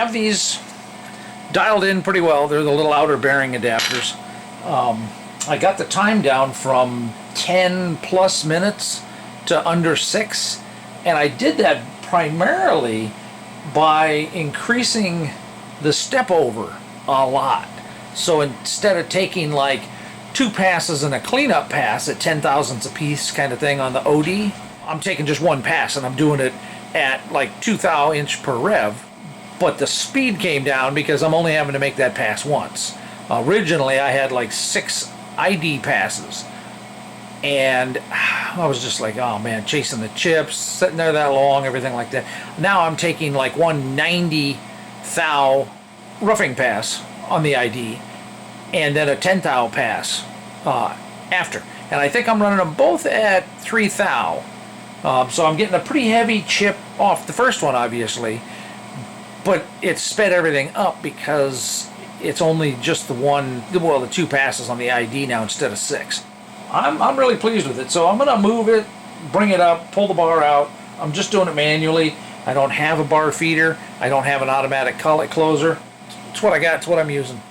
have these dialed in pretty well. They're the little outer bearing adapters. I got the time down from 10 plus minutes to under 6, and I did that primarily by increasing the step over a lot. So instead of taking like 2 passes and a cleanup pass at 10 thousandths a piece kind of thing on the OD, I'm taking just 1 pass and I'm doing it at like 2 thou inch per rev. But the speed came down because I'm only having to make that pass once. Originally I had like 6 ID passes, and I was just like, oh man, chasing the chips, sitting there that long, everything like that. Now I'm taking like 190 thou roughing pass on the ID, and then a 10 thou pass after. And I think I'm running them both at 3 thou. So I'm getting a pretty heavy chip off the first one, obviously, but it sped everything up because it's only just the 2 passes on the ID now instead of 6. I'm really pleased with it. So I'm gonna move it, bring it up, pull the bar out. I'm just doing it manually. I don't have a bar feeder. I don't have an automatic collet closer. It's what I got. It's what I'm using.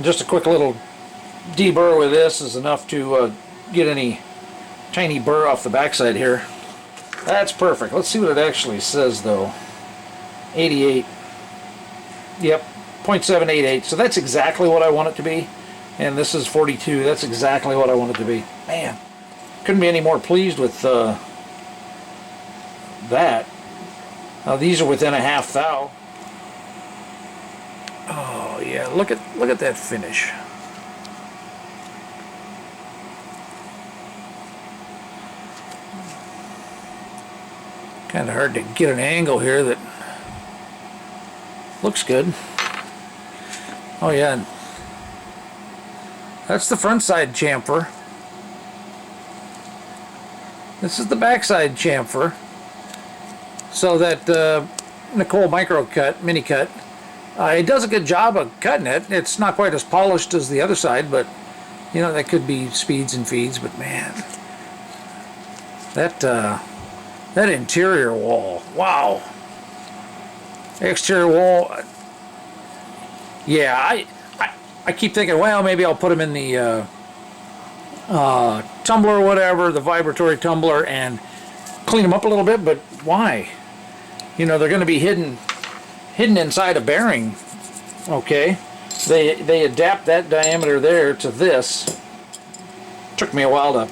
Just a quick little deburr with this is enough to get any tiny burr off the backside here. That's perfect. Let's see what it actually says though. 88. Yep, 0.788. So that's exactly what I want it to be. And this is 42. That's exactly what I want it to be. Man, couldn't be any more pleased with that. These are within a half thou. Oh yeah, look at that finish. Kind of hard to get an angle here that looks good. Oh yeah, that's the front side chamfer. This is the backside chamfer. So that Nicole micro cut, mini cut, it does a good job of cutting it. It's not quite as polished as the other side, but you know, that could be speeds and feeds. But man, that interior wall, wow. Exterior wall, yeah. I keep thinking, well, maybe I'll put them in the tumbler or whatever, the vibratory tumbler, and clean them up a little bit. But why? You know, they're going to be hidden inside a bearing. Okay, they adapt that diameter there to this, Took me a while to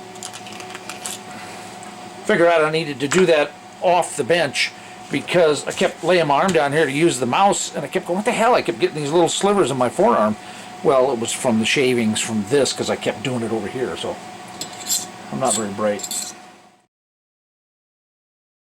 figure out I needed to do that off the bench because I kept laying my arm down here to use the mouse, and I kept going, what the hell? I kept getting these little slivers in my forearm. Well, it was from the shavings from this because I kept doing it over here, so I'm not very bright.